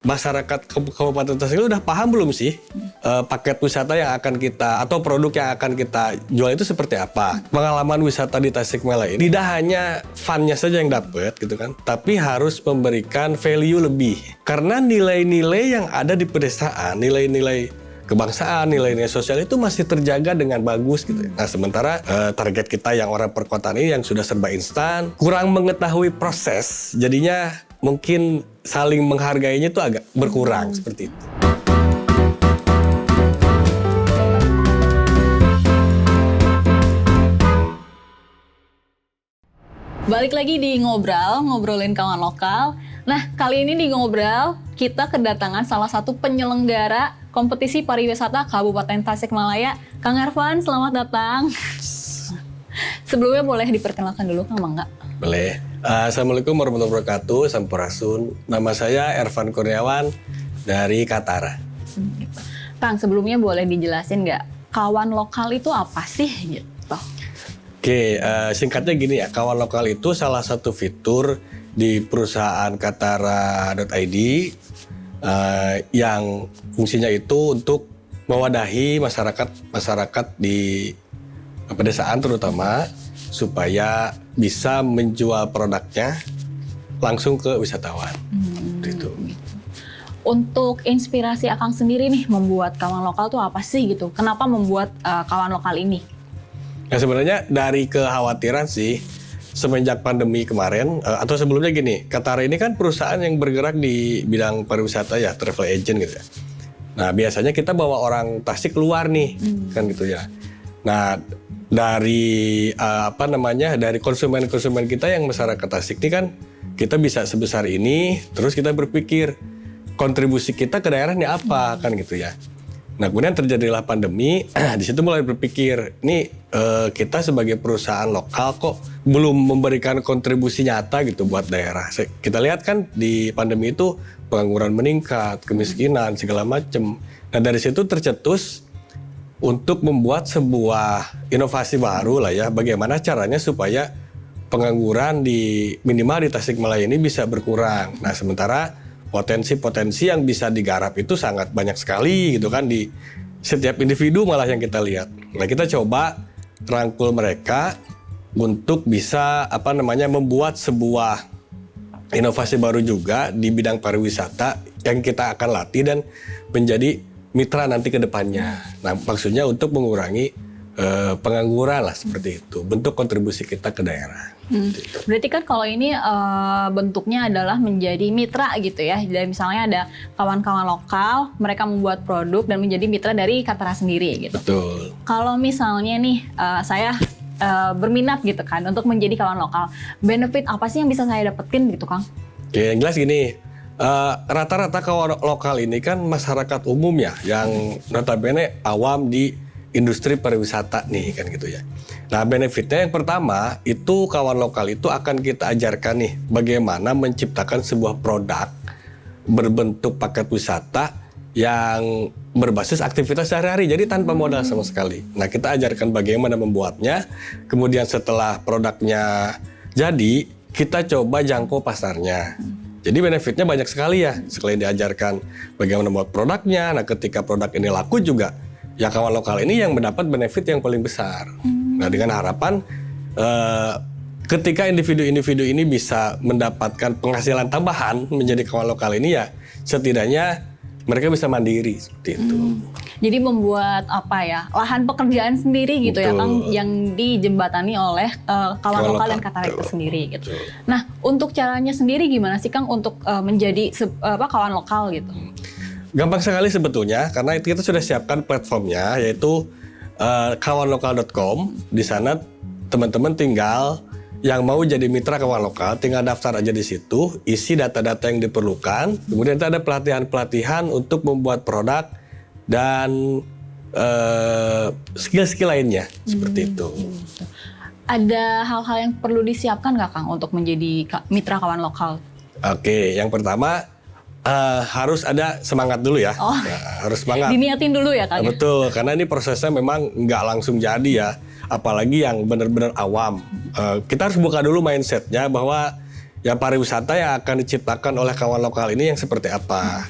Masyarakat Kabupaten Tasik udah paham belum sih paket wisata yang akan kita atau produk yang akan kita jual itu seperti apa? Pengalaman wisata di Tasikmalaya ini tidak hanya fun-nya saja yang dapat gitu kan, tapi harus memberikan value lebih. Karena nilai-nilai yang ada di pedesaan, nilai-nilai kebangsaan, nilai-nilai sosial itu masih terjaga dengan bagus gitu. Nah, sementara target kita yang orang perkotaan ini yang sudah serba instan, kurang mengetahui proses, jadinya mungkin saling menghargainya itu agak berkurang seperti itu. Balik lagi di ngobrolin kawan lokal. Nah, kali ini di Ngobrol, kita kedatangan salah satu penyelenggara kompetisi pariwisata Kabupaten Tasikmalaya. Kang Ervan, selamat datang. Sebelumnya boleh diperkenalkan dulu, Kang Mangga? Boleh. Assalamualaikum warahmatullahi wabarakatuh, Sampurasun. Nama saya Ervan Kurniawan dari Katara. Kang, sebelumnya boleh dijelasin nggak, kawan lokal itu apa sih? Gitu. Oke, singkatnya gini ya, kawan lokal itu salah satu fitur di perusahaan Katara.id yang fungsinya itu untuk mewadahi masyarakat di pedesaan terutama supaya bisa menjual produknya langsung ke wisatawan. Gitu. Untuk inspirasi Akang sendiri nih membuat kawan lokal tuh apa sih gitu? Kenapa membuat kawan lokal ini? Nah, sebenarnya dari kekhawatiran sih semenjak pandemi kemarin atau sebelumnya gini, Katara ini kan perusahaan yang bergerak di bidang pariwisata ya, travel agent gitu ya. Nah, biasanya kita bawa orang Tasik keluar nih, kan gitu ya. Nah, dari dari konsumen-konsumen kita yang masyarakat Tasik ini kan kita bisa sebesar ini, terus kita berpikir kontribusi kita ke daerah ini apa, kan gitu ya. Nah, kemudian terjadilah pandemi, di situ mulai berpikir, kita sebagai perusahaan lokal kok belum memberikan kontribusi nyata gitu buat daerah. Kita lihat kan di pandemi itu pengangguran meningkat, kemiskinan, segala macam. Nah, dari situ tercetus untuk membuat sebuah inovasi baru lah ya, bagaimana caranya supaya pengangguran minimal di Tasikmalaya ini bisa berkurang. Nah, sementara potensi-potensi yang bisa digarap itu sangat banyak sekali gitu kan di setiap individu malah yang kita lihat. Nah, kita coba rangkul mereka untuk bisa membuat sebuah inovasi baru juga di bidang pariwisata yang kita akan latih dan menjadi mitra nanti ke depannya. Nah, maksudnya untuk mengurangi pengangguran lah seperti itu. Bentuk kontribusi kita ke daerah. Berarti kan kalau ini bentuknya adalah menjadi mitra gitu ya. Jadi misalnya ada kawan-kawan lokal, mereka membuat produk dan menjadi mitra dari Katara sendiri gitu. Betul. Kalau misalnya nih saya berminat gitu kan untuk menjadi kawan lokal, benefit apa sih yang bisa saya dapetin gitu, Kang? Oke, yang jelas gini. Rata-rata kawan lokal ini kan masyarakat umum ya, yang notabene awam di industri pariwisata nih kan gitu ya. Nah, benefitnya yang pertama itu kawan lokal itu akan kita ajarkan nih bagaimana menciptakan sebuah produk berbentuk paket wisata yang berbasis aktivitas sehari-hari, jadi tanpa modal sama sekali. Nah, kita ajarkan bagaimana membuatnya, kemudian setelah produknya jadi, kita coba jangkau pasarnya. Jadi benefitnya banyak sekali ya, selain diajarkan bagaimana membuat produknya. Nah, ketika produk ini laku juga, ya kawan lokal ini yang mendapat benefit yang paling besar. Nah, dengan harapan ketika individu-individu ini bisa mendapatkan penghasilan tambahan menjadi kawan lokal ini ya setidaknya mereka bisa mandiri seperti itu. Jadi membuat lahan pekerjaan sendiri gitu. Betul. Ya Kang, yang dijembatani oleh kawan lokal dan Katara itu sendiri gitu. Betul. Nah, untuk caranya sendiri gimana sih Kang untuk menjadi kawan lokal gitu? Gampang sekali sebetulnya, karena itu kita sudah siapkan platformnya, yaitu kawanlokal.com. Di sana teman-teman tinggal yang mau jadi mitra kawan lokal, tinggal daftar aja di situ, isi data-data yang diperlukan, kemudian ada pelatihan-pelatihan untuk membuat produk dan skill-skill lainnya, seperti itu. Ada hal-hal yang perlu disiapkan nggak Kang untuk menjadi mitra kawan lokal? Oke, yang pertama harus ada semangat dulu ya. Harus semangat. Diniatin dulu ya Kang? Betul, karena ini prosesnya memang nggak langsung jadi ya. Apalagi yang benar-benar awam. Kita harus buka dulu mindsetnya bahwa ya pariwisata yang akan diciptakan oleh kawan lokal ini yang seperti apa.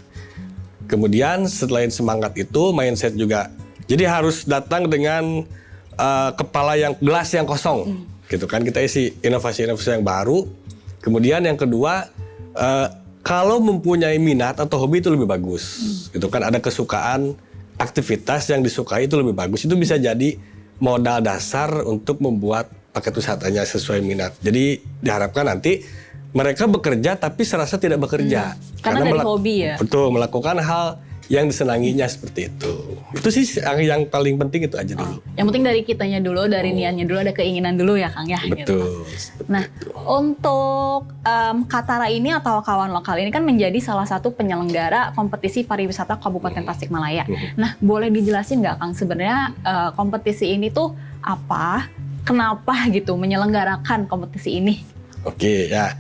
Kemudian selain semangat itu, mindset juga. Jadi harus datang dengan kepala yang gelas yang kosong, gitu kan. Kita isi inovasi-inovasi yang baru. Kemudian yang kedua, kalau mempunyai minat atau hobi itu lebih bagus, gitu kan. Ada kesukaan, aktivitas yang disukai itu lebih bagus. Itu bisa jadi modal dasar untuk membuat paket wisatanya sesuai minat. Jadi diharapkan nanti mereka bekerja tapi serasa tidak bekerja. Karena dari hobi ya. Betul, melakukan hal yang disenanginya seperti itu. Itu sih yang paling penting itu aja dulu. Yang penting dari kitanya dulu, dari niatnya dulu, ada keinginan dulu ya Kang ya. Betul. Gitu. Nah, untuk Katara ini atau kawan lokal ini kan menjadi salah satu penyelenggara kompetisi pariwisata Kabupaten Tasikmalaya. Nah, boleh dijelasin nggak Kang sebenarnya kompetisi ini tuh apa? Kenapa gitu menyelenggarakan kompetisi ini? Oke, ya.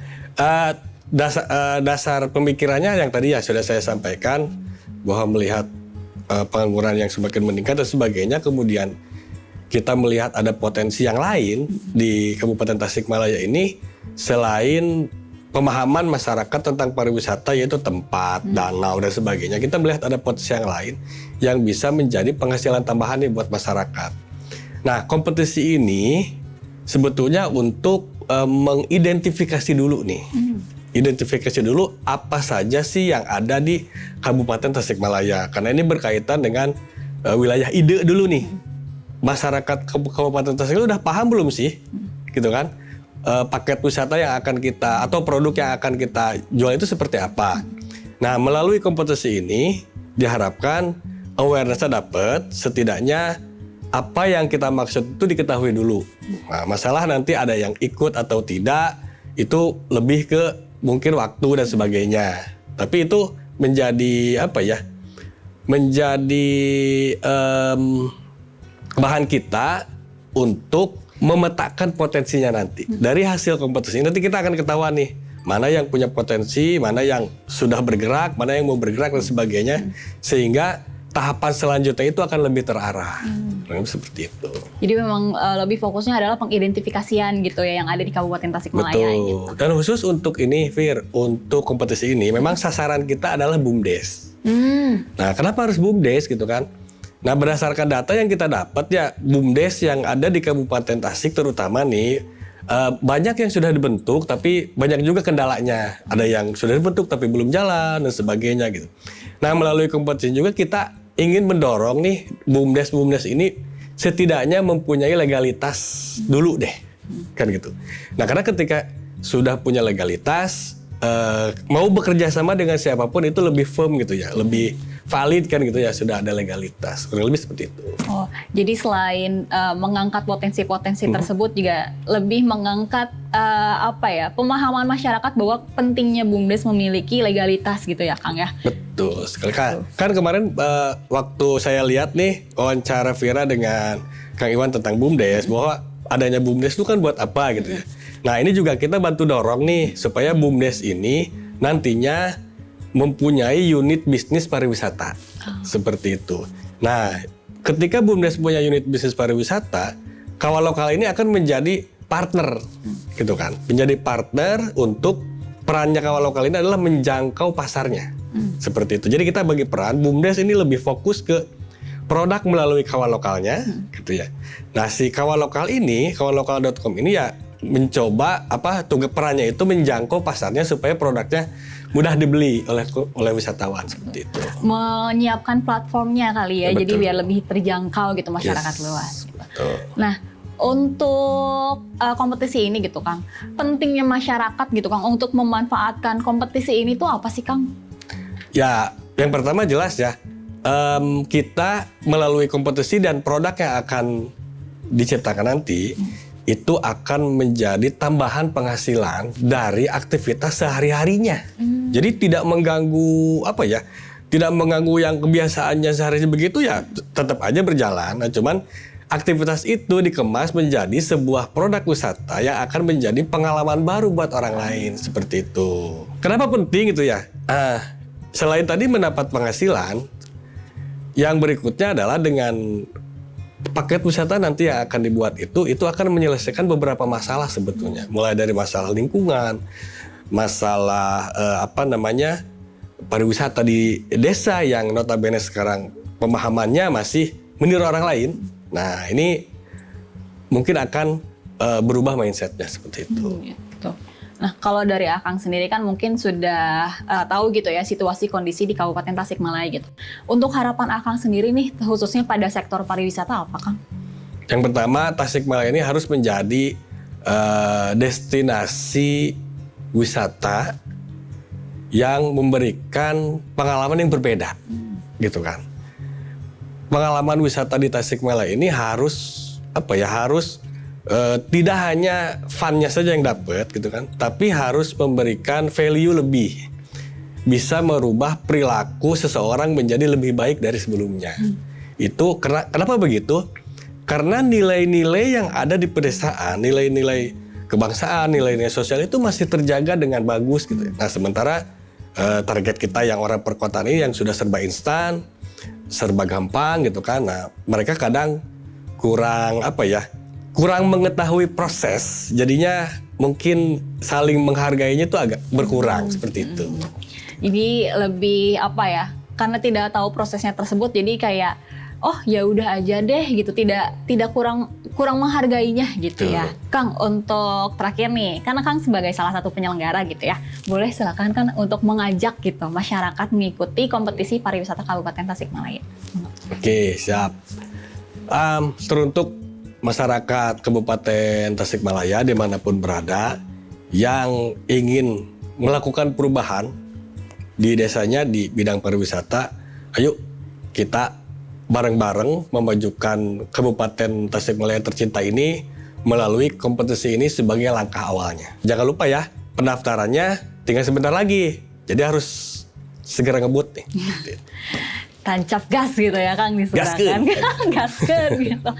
Dasar pemikirannya yang tadi ya sudah saya sampaikan, bahwa melihat pengangguran yang semakin meningkat dan sebagainya, kemudian kita melihat ada potensi yang lain di Kabupaten Tasikmalaya ini selain pemahaman masyarakat tentang pariwisata, yaitu tempat, danau dan sebagainya. Kita melihat ada potensi yang lain yang bisa menjadi penghasilan tambahan nih buat masyarakat. Nah, kompetisi ini sebetulnya untuk mengidentifikasi dulu nih. Identifikasi dulu apa saja sih yang ada di Kabupaten Tasikmalaya. Karena ini berkaitan dengan wilayah ide dulu nih. Masyarakat Kabupaten Tasikmalaya udah paham belum sih? Gitu kan? Paket wisata yang akan kita, atau produk yang akan kita jual itu seperti apa. Nah, melalui kompetisi ini diharapkan awareness-nya dapat, setidaknya apa yang kita maksud itu diketahui dulu. Nah, masalah nanti ada yang ikut atau tidak, itu lebih ke mungkin waktu dan sebagainya. Tapi itu menjadi apa ya? Menjadi bahan kita untuk memetakan potensinya nanti. Dari hasil kompetisi nanti kita akan ketahuan nih, mana yang punya potensi, mana yang sudah bergerak, mana yang mau bergerak dan sebagainya. Sehingga tahapan selanjutnya itu akan lebih terarah. Seperti itu. Jadi memang lebih fokusnya adalah pengidentifikasian gitu ya yang ada di Kabupaten Tasikmalaya. Betul. Gitu. Dan khusus untuk ini, Fir, untuk kompetisi ini memang sasaran kita adalah BUMDes. Nah, kenapa harus BUMDes gitu kan? Nah, berdasarkan data yang kita dapat ya, BUMDes yang ada di Kabupaten Tasik terutama nih, banyak yang sudah dibentuk tapi banyak juga kendalanya. Ada yang sudah dibentuk tapi belum jalan dan sebagainya gitu. Nah, melalui kompetisi juga kita ingin mendorong nih BUMDes ini setidaknya mempunyai legalitas dulu deh, kan gitu. Nah, karena ketika sudah punya legalitas, mau bekerja sama dengan siapapun itu lebih firm gitu ya, lebih valid kan gitu ya, sudah ada legalitas, kurang lebih seperti itu. Oh, jadi selain mengangkat potensi-potensi tersebut juga lebih mengangkat pemahaman masyarakat bahwa pentingnya BUMDes memiliki legalitas gitu ya Kang ya. Betul sekali. Kan kemarin waktu saya lihat nih wawancara Vira dengan Kang Iwan tentang BUMDes, bahwa adanya BUMDes itu kan buat apa gitu ya. Nah, ini juga kita bantu dorong nih supaya BUMDes ini nantinya mempunyai unit bisnis pariwisata. Seperti itu. Nah, ketika BUMDes punya unit bisnis pariwisata, kawan lokal ini akan menjadi partner, gitu kan. Menjadi partner untuk perannya kawan lokal ini adalah menjangkau pasarnya. Seperti itu. Jadi kita bagi peran, BUMDes ini lebih fokus ke produk melalui kawan lokalnya, gitu ya. Nah, si kawan lokal ini, kawanlokal.com ini ya mencoba tugas perannya itu menjangkau pasarnya supaya produknya mudah dibeli oleh wisatawan, seperti itu. Menyiapkan platformnya kali ya, jadi biar lebih terjangkau gitu masyarakat luas. Betul. Nah, untuk kompetisi ini gitu Kang, pentingnya masyarakat gitu Kang untuk memanfaatkan kompetisi ini tuh apa sih Kang? Ya, yang pertama jelas ya, kita melalui kompetisi dan produk yang akan diciptakan nanti itu akan menjadi tambahan penghasilan dari aktivitas sehari-harinya. Jadi tidak mengganggu tidak mengganggu yang kebiasaannya sehari-hari begitu ya, tetap aja berjalan. Nah, cuman aktivitas itu dikemas menjadi sebuah produk wisata yang akan menjadi pengalaman baru buat orang lain, seperti itu. Kenapa penting itu ya? Selain tadi mendapat penghasilan, yang berikutnya adalah dengan paket wisata nanti yang akan dibuat itu akan menyelesaikan beberapa masalah sebetulnya. Mulai dari masalah lingkungan, masalah pariwisata di desa yang notabene sekarang pemahamannya masih meniru orang lain. Nah, ini mungkin akan berubah mindsetnya seperti itu. Gitu. Nah, kalau dari Akang sendiri kan mungkin sudah tahu gitu ya situasi kondisi di Kabupaten Tasikmalaya gitu. Untuk harapan Akang sendiri nih, khususnya pada sektor pariwisata apa, Kang? Yang pertama, Tasikmalaya ini harus menjadi destinasi wisata yang memberikan pengalaman yang berbeda, gitu kan. Pengalaman wisata di Tasikmalaya ini harus tidak hanya fun-nya saja yang dapat gitu kan, tapi harus memberikan value lebih, bisa merubah perilaku seseorang menjadi lebih baik dari sebelumnya. Itu kenapa begitu? Karena nilai-nilai yang ada di pedesaan, nilai-nilai kebangsaan, nilai-nilai sosial itu masih terjaga dengan bagus gitu. Nah, sementara target kita yang orang perkotaan ini yang sudah serba instan, serba gampang gitu kan. Nah, mereka kadang kurang mengetahui proses, jadinya mungkin saling menghargainya itu agak berkurang seperti itu. Jadi lebih karena tidak tahu prosesnya tersebut, jadi kayak oh ya udah aja deh gitu, tidak kurang menghargainya gitu ya. Kang, untuk terakhir nih, karena Kang sebagai salah satu penyelenggara gitu ya, boleh silakan kan untuk mengajak gitu masyarakat mengikuti kompetisi pariwisata Kabupaten Tasikmalaya. Oke, siap. Teruntuk masyarakat Kabupaten Tasikmalaya dimanapun berada yang ingin melakukan perubahan di desanya di bidang pariwisata, ayo kita bareng-bareng memajukan Kabupaten Tasikmalaya tercinta ini melalui kompetisi ini sebagai langkah awalnya. Jangan lupa ya, pendaftarannya tinggal sebentar lagi, jadi harus segera ngebut nih. Tancap gas gitu ya Kang, diserahkan gaskeun gitu.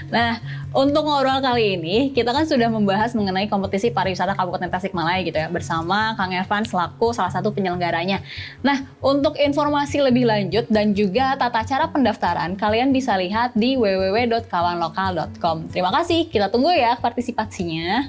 Nah, untuk ngobrol kali ini kita kan sudah membahas mengenai kompetisi pariwisata Kabupaten Tasikmalaya gitu ya, bersama Kang Evan selaku salah satu penyelenggaranya. Nah, untuk informasi lebih lanjut dan juga tata cara pendaftaran, kalian bisa lihat di www.kawanlokal.com. Terima kasih, kita tunggu ya partisipasinya.